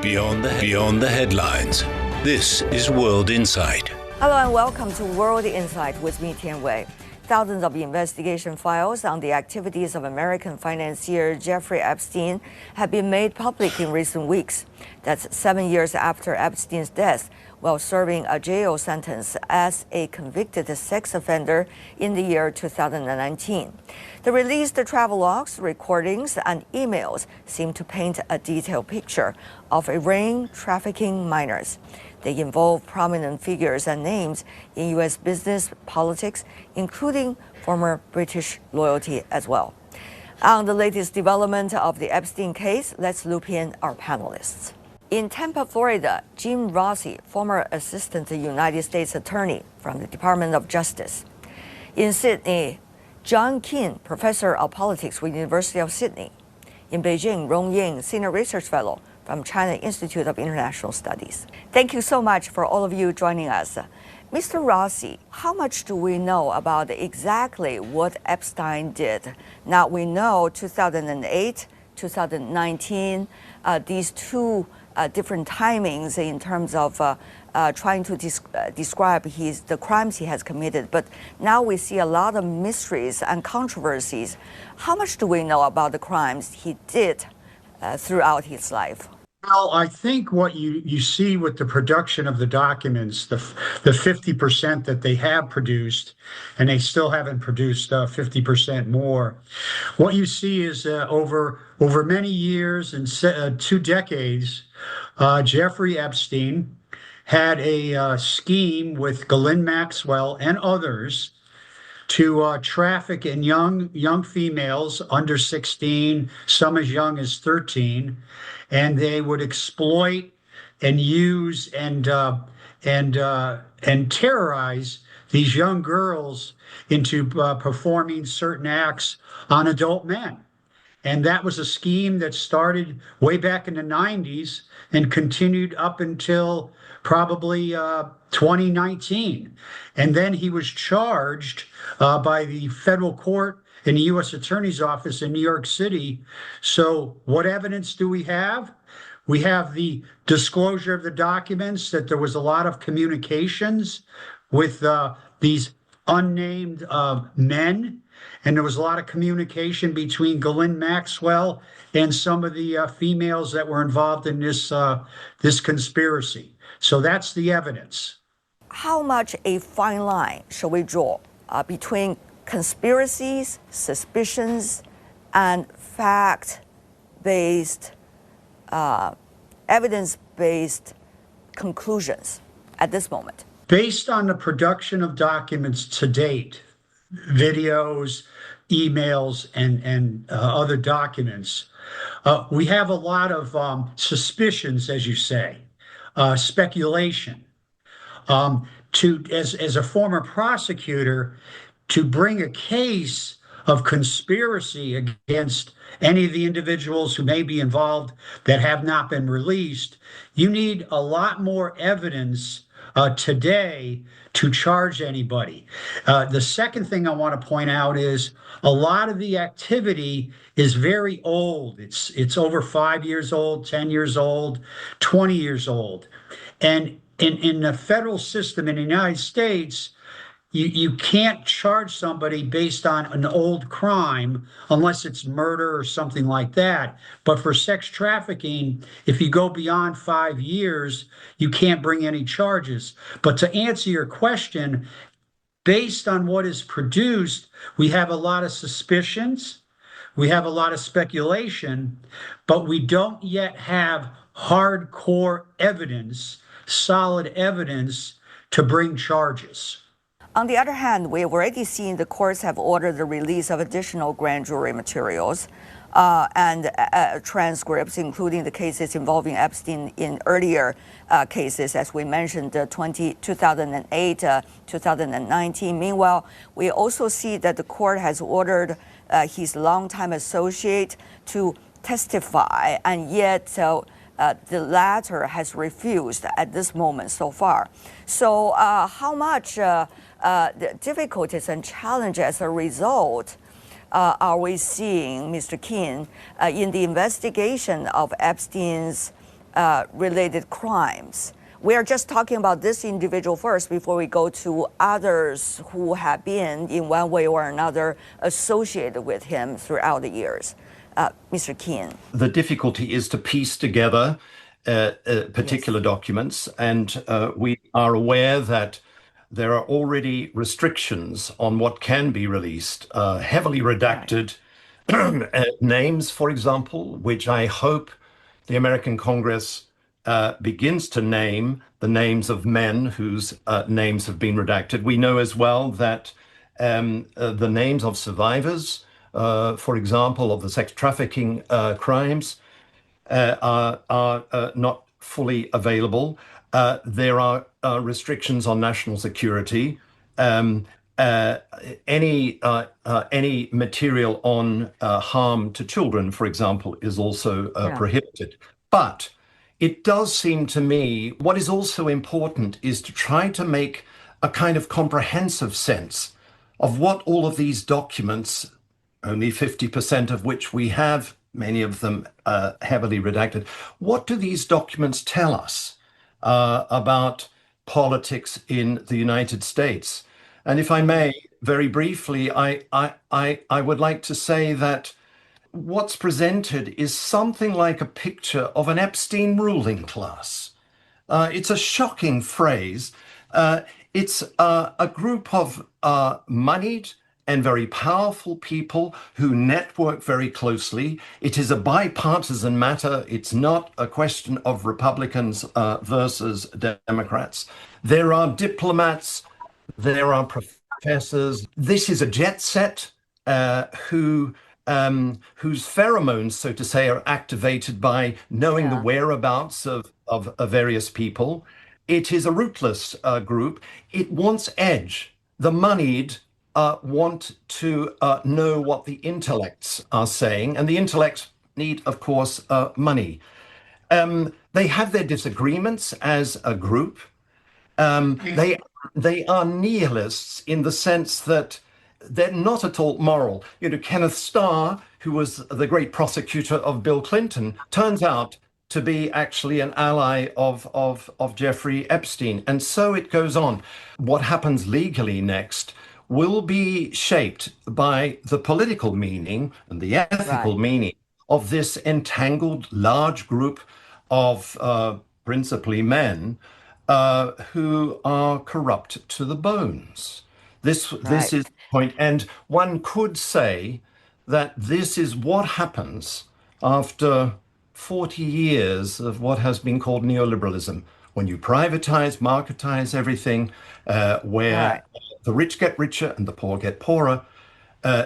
Beyond the headlines. This is World Insight. Hello and welcome to World Insight with me, Tian Wei. Thousands of investigation files on the activities of American financier Jeffrey Epstein have been made public in recent weeks. That's 7 years after Epstein's death, while serving a jail sentence as a convicted sex offender in the year 2019. The released travelogues, recordings, and emails seem to paint a detailed picture of a ring trafficking minors. They involve prominent figures and names in U.S. business, politics, including former British royalty as well. On the latest development of the Epstein case, let's loop in our panelists. In Tampa, Florida, Jim Rossi, former Assistant United States Attorney from the Department of Justice. In Sydney, John Keane, Professor of Politics with the University of Sydney. In Beijing, Rong Ying, Senior Research Fellow from China Institute of International Studies. Thank you so much for all of you joining us. Mr. Rossi, how much do we know about exactly what Epstein did? Now, we know 2008, 2019, these two different timings in terms of trying to describe the crimes he has committed. But now we see a lot of mysteries and controversies. How much do we know about the crimes he did throughout his life? Well, I think what you see with the production of the documents, the 50% that they have produced, and they still haven't produced 50% more. What you see is over many years and 2 decades, Jeffrey Epstein had a scheme with Ghislaine Maxwell and others to traffic in young females under 16, some as young as 13, and they would exploit and use and terrorize these young girls into performing certain acts on adult men. And that was a scheme that started way back in the 90s and continued up until probably 2019. And then he was charged by the federal court in the U.S. Attorney's Office in New York City. So what evidence do we have? We have the disclosure of the documents that there was a lot of communications with these unnamed men. And there was a lot of communication between Ghislaine Maxwell and some of the females that were involved in this conspiracy. So that's the evidence. How much a fine line should we draw between conspiracies, suspicions, and fact-based, evidence-based conclusions at this moment? Based on the production of documents to date, videos, emails, and other documents, we have a lot of suspicions, as you say, speculation. As a former prosecutor, to bring a case of conspiracy against any of the individuals who may be involved that have not been released, you need a lot more evidence today to charge anybody. The second thing I want to point out is a lot of the activity is very old. It's over 5 years old, 10 years old, 20 years old. And in the federal system in the United States, you can't charge somebody based on an old crime unless it's murder or something like that. But for sex trafficking, if you go beyond 5 years, you can't bring any charges. But to answer your question, based on what is produced, we have a lot of suspicions, we have a lot of speculation, but we don't yet have hardcore evidence, solid evidence to bring charges. On the other hand, we have already seen the courts have ordered the release of additional grand jury materials and transcripts, including the cases involving Epstein in earlier cases, as we mentioned, 2008, 2019. Meanwhile, we also see that the court has ordered his longtime associate to testify, and yet the latter has refused at this moment so far. So how much the difficulties and challenges as a result are we seeing, Mr. Keane, in the investigation of Epstein's related crimes. We are just talking about this individual first before we go to others who have been, in one way or another, associated with him throughout the years. Mr. Keene. The difficulty is to piece together particular documents, and we are aware that there are already restrictions on what can be released, heavily redacted names, for example, which I hope the American Congress begins to name the names of men whose names have been redacted. We know as well that the names of survivors, for example, of the sex trafficking crimes, are not fully available. There are restrictions on national security. Any material on harm to children, for example, is also prohibited. But it does seem to me what is also important is to try to make a kind of comprehensive sense of what all of these documents, only 50% of which we have, many of them heavily redacted. What do these documents tell us about politics in the United States? And if I may, very briefly, I would like to say that what's presented is something like a picture of an Epstein ruling class. It's a shocking phrase. It's a group of moneyed and very powerful people who network very closely. It is a bipartisan matter. It's not a question of Republicans versus Democrats. There are diplomats, there are professors. This is a jet set whose pheromones, so to say, are activated by knowing the whereabouts of various people. It is a rootless group. It wants edge. The moneyed want to know what the intellects are saying, and the intellects need, of course, money. They have their disagreements as a group. They are nihilists in the sense that they're not at all moral. You know, Kenneth Starr, who was the great prosecutor of Bill Clinton, turns out to be actually an ally of Jeffrey Epstein. And so it goes on. What happens legally next will be shaped by the political meaning and the ethical meaning of this entangled large group of principally men who are corrupt to the bones. This is the point. And one could say that this is what happens after 40 years of what has been called neoliberalism. When you privatize, marketize everything, where the rich get richer and the poor get poorer,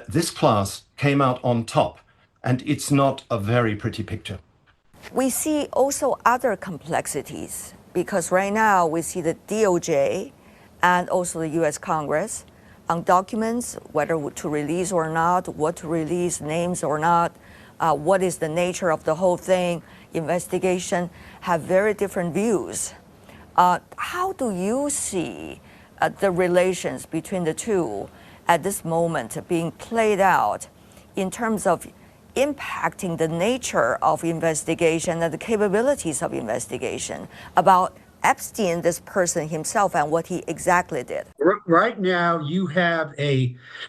this class came out on top. And it's not a very pretty picture. We see also other complexities, because right now we see the DOJ and also the US Congress on documents, whether to release or not, what to release, names or not, what is the nature of the whole thing, investigation, have very different views. How do you see the relations between the two at this moment being played out in terms of impacting the nature of investigation and the capabilities of investigation about Epstein, this person himself, and what he exactly did? Right now, you have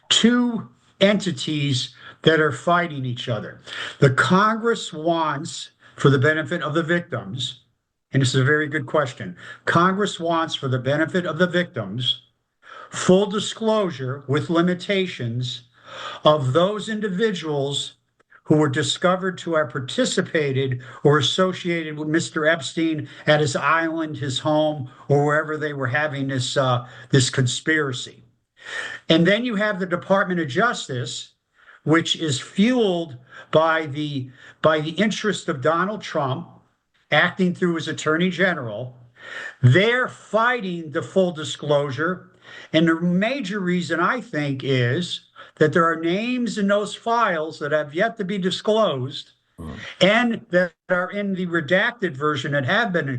two entities that are fighting each other. The Congress wants, for the benefit of the victims, and this is a very good question, Congress wants, for the benefit of the victims, full disclosure with limitations of those individuals who were discovered to have participated or associated with Mr. Epstein at his island, his home, or wherever they were having this conspiracy. And then you have the Department of Justice, which is fueled by the interest of Donald Trump, acting through his attorney general. They're fighting the full disclosure. And the major reason, I think, is that there are names in those files that have yet to be disclosed and that are in the redacted version that have been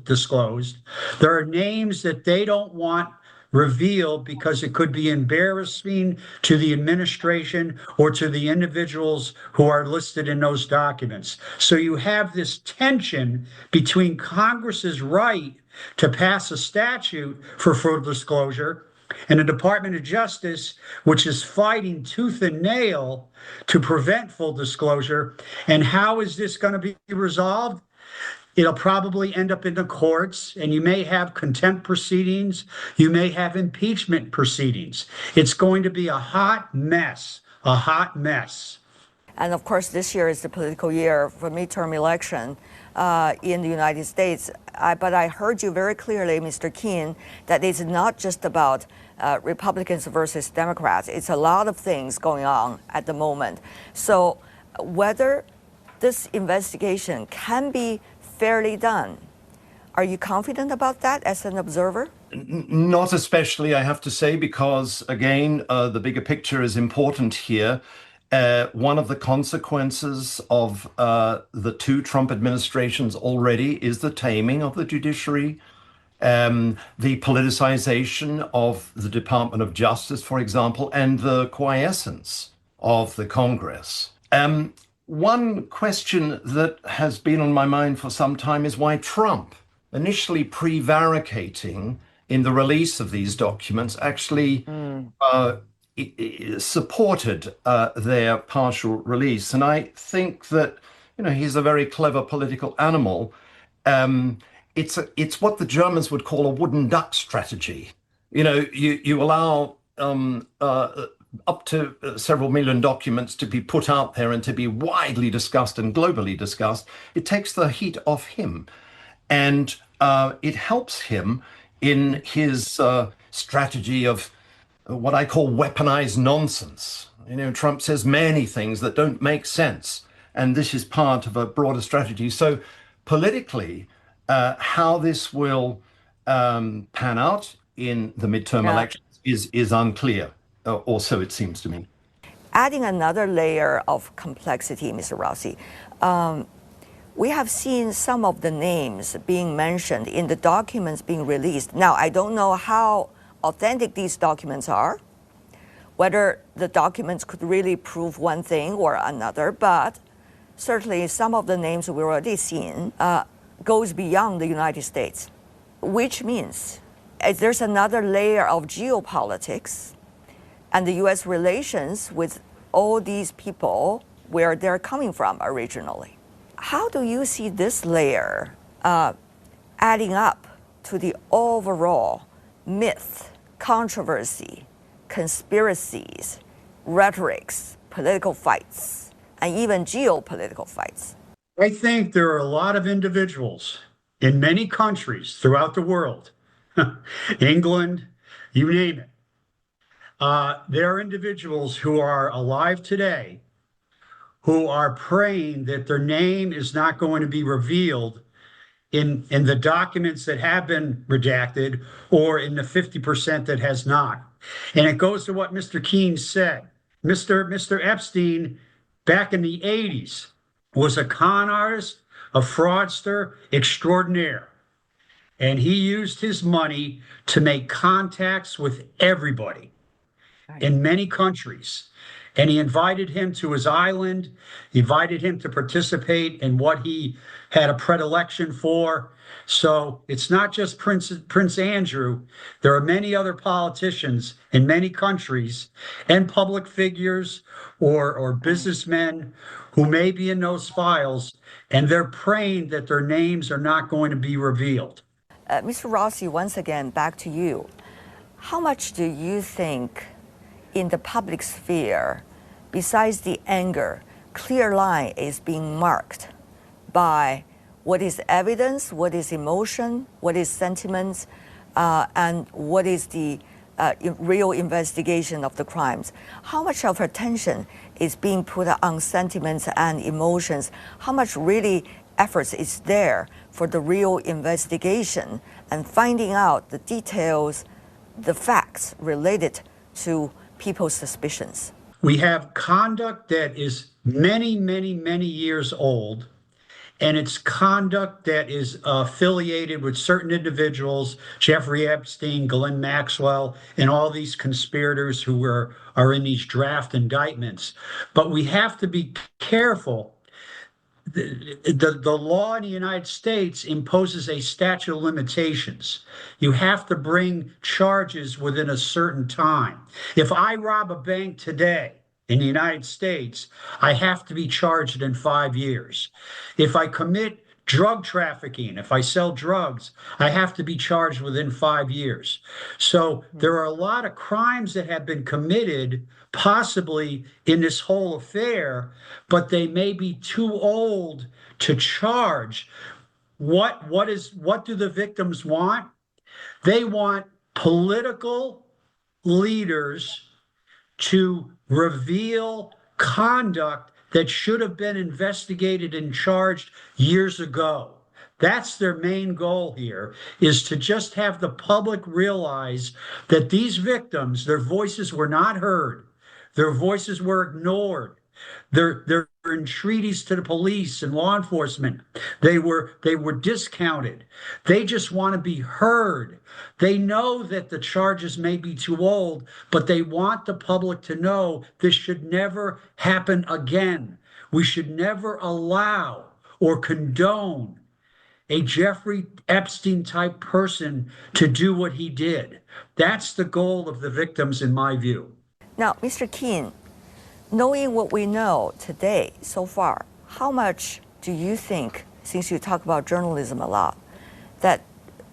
disclosed. There are names that they don't want revealed because it could be embarrassing to the administration or to the individuals who are listed in those documents. So you have this tension between Congress's right to pass a statute for full disclosure and the Department of Justice, which is fighting tooth and nail to prevent full disclosure. And how is this going to be resolved? It'll probably end up in the courts, and you may have contempt proceedings. You may have impeachment proceedings. It's going to be a hot mess, a hot mess. And of course, this year is the political year for midterm election in the United States. But I heard you very clearly, Mr. Keene, that it's not just about Republicans versus Democrats. It's a lot of things going on at the moment. So whether this investigation can be fairly done, are you confident about that as an observer? Not especially, I have to say, because again, the bigger picture is important here. One of the consequences of the two Trump administrations already is the taming of the judiciary, the politicization of the Department of Justice, for example, and the quiescence of the Congress. One question that has been on my mind for some time is why Trump, initially prevaricating in the release of these documents, actually supported their partial release. And I think that, he's a very clever political animal. It's what the Germans would call a wooden duck strategy. You allow up to several million documents to be put out there and to be widely discussed and globally discussed. It takes the heat off him, and it helps him in his strategy of what I call weaponized nonsense. Trump says many things that don't make sense, and this is part of a broader strategy. So politically, how this will pan out in the midterm elections is unclear, or so it seems to me. Adding another layer of complexity, Mr. Rossi, we have seen some of the names being mentioned in the documents being released. Now, I don't know how authentic these documents are, whether the documents could really prove one thing or another, but certainly some of the names we've already seen goes beyond the United States, which means there's another layer of geopolitics and the U.S. relations with all these people where they're coming from originally. How do you see this layer adding up to the overall myth, controversy, conspiracies, rhetorics, political fights, and even geopolitical fights? I think there are a lot of individuals in many countries throughout the world, England, you name it. There are individuals who are alive today who are praying that their name is not going to be revealed in the documents that have been redacted or in the 50% that has not. And it goes to what Mr. Keene said. Mr. Epstein, back in the 80s, was a con artist, a fraudster extraordinaire. And he used his money to make contacts with everybody in many countries. And he invited him to his island. He invited him to participate in what he had a predilection for. So it's not just Prince Andrew. There are many other politicians in many countries and public figures or businessmen who may be in those files, and they're praying that their names are not going to be revealed. Mr. Rossi, once again, back to you. How much do you think in the public sphere, besides the anger, clear line is being marked by what is evidence, what is emotion, what is sentiments, and what is the real investigation of the crimes? How much of attention is being put on sentiments and emotions? How much really efforts is there for the real investigation and finding out the details, the facts related to people's suspicions? We have conduct that is many, many, many years old, and it's conduct that is affiliated with certain individuals, Jeffrey Epstein, Ghislaine Maxwell, and all these conspirators who are in these draft indictments. But we have to be careful. The law in the United States imposes a statute of limitations. You have to bring charges within a certain time. If I rob a bank today in the United States, I have to be charged in 5 years. If I commit drug trafficking, if I sell drugs, I have to be charged within 5 years. So there are a lot of crimes that have been committed possibly in this whole affair, but they may be too old to charge. What do the victims want? They want political leaders to reveal conduct that should have been investigated and charged years ago. That's their main goal here, is to just have the public realize that these victims, their voices were not heard. Their voices were ignored. They're entreaties to the police and law enforcement. They were discounted. They just want to be heard. They know that the charges may be too old, but they want the public to know this should never happen again. We should never allow or condone a Jeffrey Epstein type person to do what he did. That's the goal of the victims, in my view. Now, Mr. Keene, knowing what we know today so far, how much do you think, since you talk about journalism a lot, that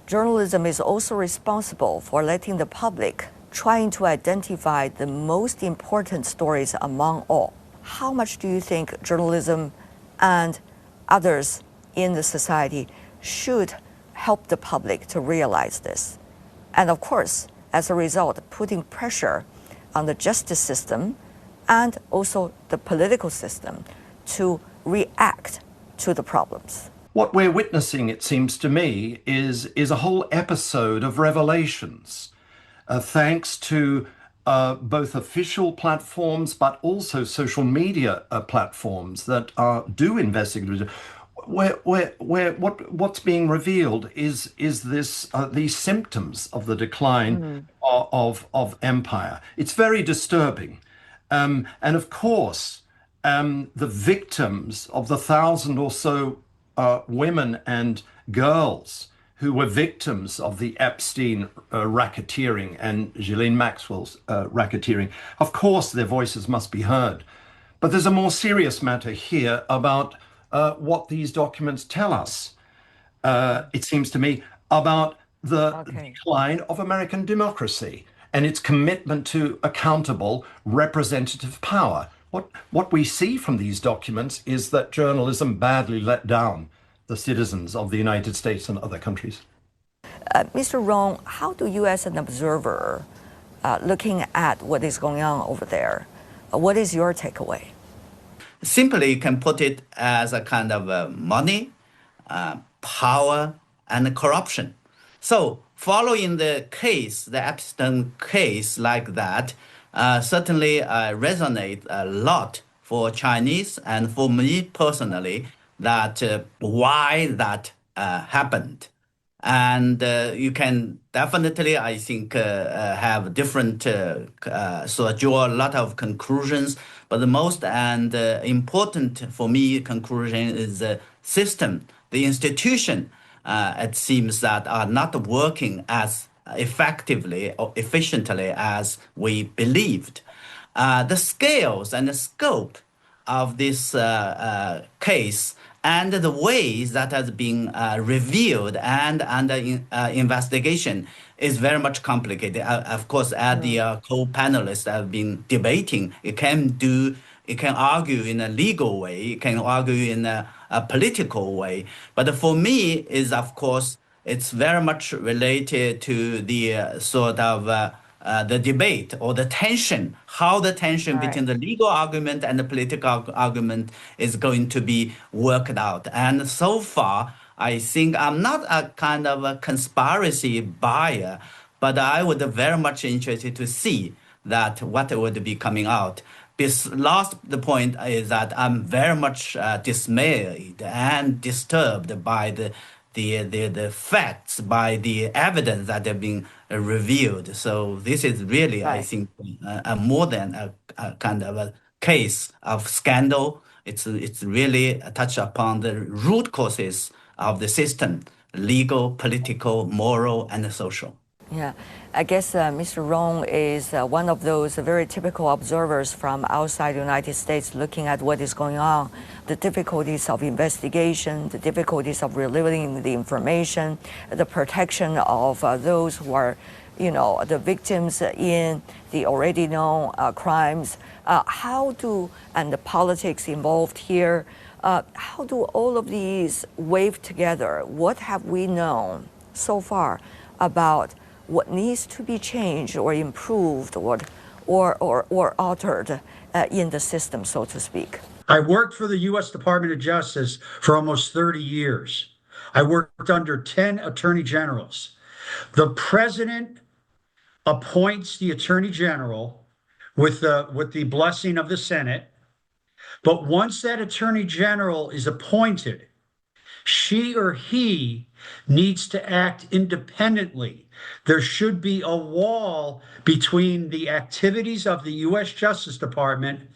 journalism is also responsible for letting the public trying to identify the most important stories among all? How much do you think journalism and others in the society should help the public to realize this? And of course, as a result, putting pressure on the justice system and also the political system to react to the problems. What we're witnessing, it seems to me, is a whole episode of revelations, thanks to both official platforms, but also social media platforms that do investigate. What's being revealed is this these symptoms of the decline of empire. It's very disturbing, and of course, the victims of the 1,000 or so women and girls who were victims of the Epstein racketeering and Ghislaine Maxwell's racketeering. Of course, their voices must be heard, but there's a more serious matter here about what these documents tell us, it seems to me, about the decline of American democracy and its commitment to accountable representative power. What we see from these documents is that journalism badly let down the citizens of the United States and other countries. Mr. Rong, how do you as an observer, looking at what is going on over there, what is your takeaway? Simply, you can put it as a kind of money, power, and corruption. So following the case, the Epstein case like that, certainly resonate a lot for Chinese and for me personally, that why that happened. And you can definitely, I think, have different, so draw a lot of conclusions. But the most and important for me conclusion is the system, the institution, it seems that are not working as effectively or efficiently as we believed. The scales and the scope of this case and the ways that has been revealed and under investigation is very much complicated. Of course, as the co-panelists have been debating, it can argue in a legal way, it can argue in a political way. But for me, is of course, it's very much related to the sort of the debate or the tension, how the tension between the legal argument and the political argument is going to be worked out. And so far, I think I'm not a kind of a conspiracy buyer, but I would be very much interested to see that what would be coming out. This last the point is that I'm very much dismayed and disturbed by the facts, by the evidence that have been revealed. So this is really, I Right. think, more than a kind of a case of scandal. It's really a touch upon the root causes of the system: legal, political, moral, and social. Yeah, I guess Mr. Rong is one of those very typical observers from outside the United States looking at what is going on, the difficulties of investigation, the difficulties of revealing the information, the protection of those who are, the victims in the already known crimes. And the politics involved here, how do all of these wave together? What have we known so far about what needs to be changed or improved or altered in the system, so to speak? I worked for the U.S. Department of Justice for almost 30 years. I worked under 10 attorney generals. The president appoints the attorney general with the blessing of the Senate. But once that attorney general is appointed, she or he needs to act independently. There should be a wall between the activities of the U.S. Justice Department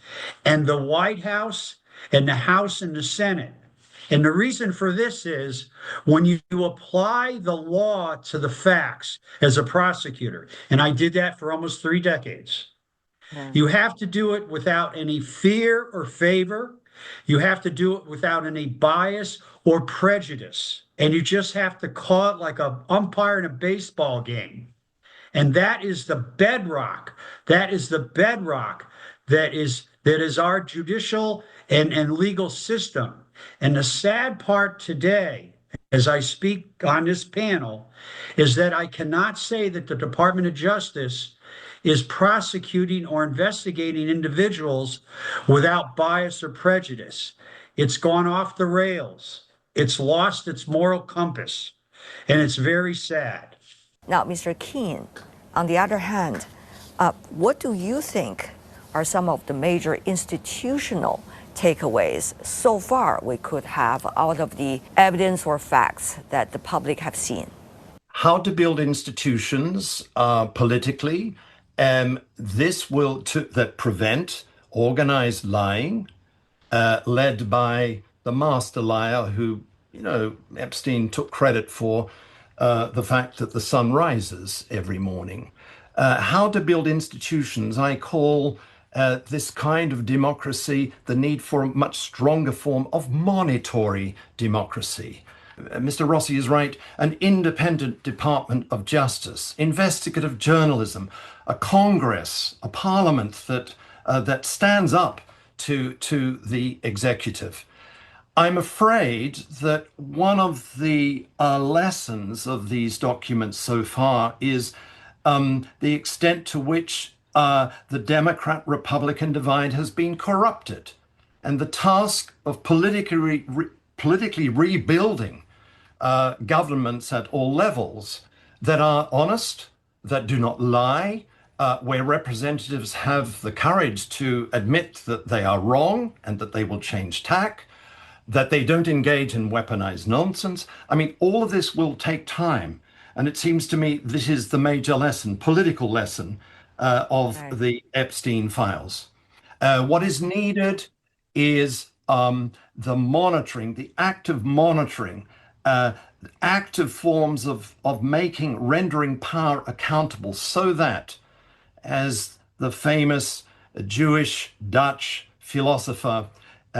and the White House and the House and the Senate. And the reason for this is when you apply the law to the facts as a prosecutor, and I did that for almost 3 decades, you have to do it without any fear or favor. You have to do it without any bias or prejudice. And you just have to call it like an umpire in a baseball game. And that is the bedrock. That is the bedrock that is our judicial and legal system. And the sad part today, as I speak on this panel, is that I cannot say that the Department of Justice is prosecuting or investigating individuals without bias or prejudice. It's gone off the rails. It's lost its moral compass, and it's very sad. Now, Mr. Keene, on the other hand, what do you think are some of the major institutional takeaways so far we could have out of the evidence or facts that the public have seen? How to build institutions politically. This will that prevent organized lying, led by the master liar who, Epstein took credit for the fact that the sun rises every morning. How to build institutions. I call this kind of democracy the need for a much stronger form of monitory democracy. Mr. Rossi is right, an independent Department of Justice, investigative journalism, a Congress, a parliament that stands up to the executive. I'm afraid that one of the lessons of these documents so far is the extent to which the Democrat-Republican divide has been corrupted. And the task of politically rebuilding governments at all levels that are honest, that do not lie, where representatives have the courage to admit that they are wrong and that they will change tack, that they don't engage in weaponized nonsense. I mean, all of this will take time. And it seems to me this is the major lesson, political lesson of the Epstein files. What is needed is the monitoring, the active monitoring, active forms of rendering power accountable so that, as the famous Jewish Dutch philosopher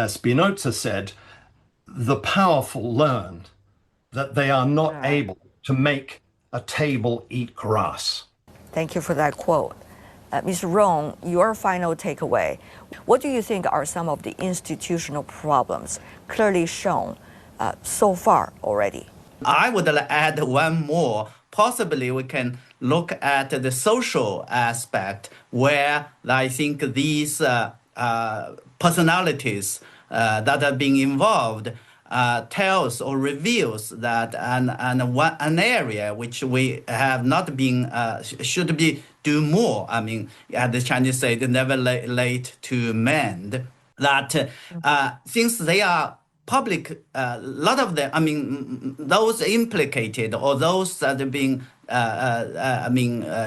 Spinoza said, the powerful learn that they are not able to make a table eat grass. Thank you for that quote. Mr. Rong, your final takeaway. What do you think are some of the institutional problems clearly shown so far already? I would add one more. Possibly we can look at the social aspect where I think these personalities that are being involved tells or reveals that an area which we have not been should be do more. I mean, as the Chinese say, never late to mend. That since they are public, a lot of them, I mean, those implicated or those that are being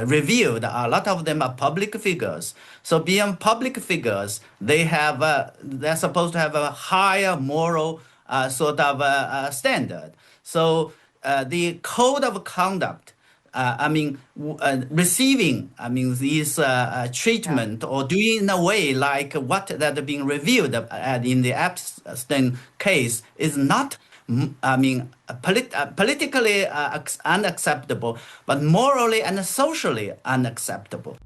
revealed, a lot of them are public figures. So being public figures, they're supposed to have a higher moral sort of standard. So the code of conduct, receiving, these treatment or doing in a way like what that are being revealed in the Epstein case is not, politically unacceptable, but morally and socially unacceptable.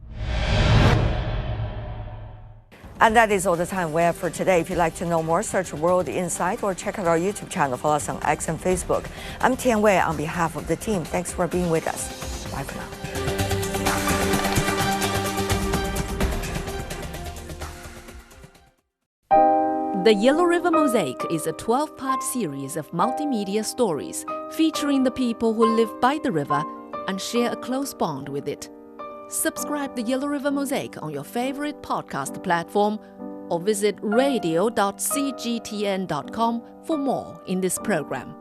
And that is all the time we have for today. If you'd like to know more, search World Insight or check out our YouTube channel. Follow us on X and Facebook. I'm Tian Wei on behalf of the team. Thanks for being with us. Bye for now. The Yellow River Mosaic is a 12-part series of multimedia stories featuring the people who live by the river and share a close bond with it. Subscribe the Yellow River Mosaic on your favorite podcast platform or visit radio.cgtn.com for more in this program.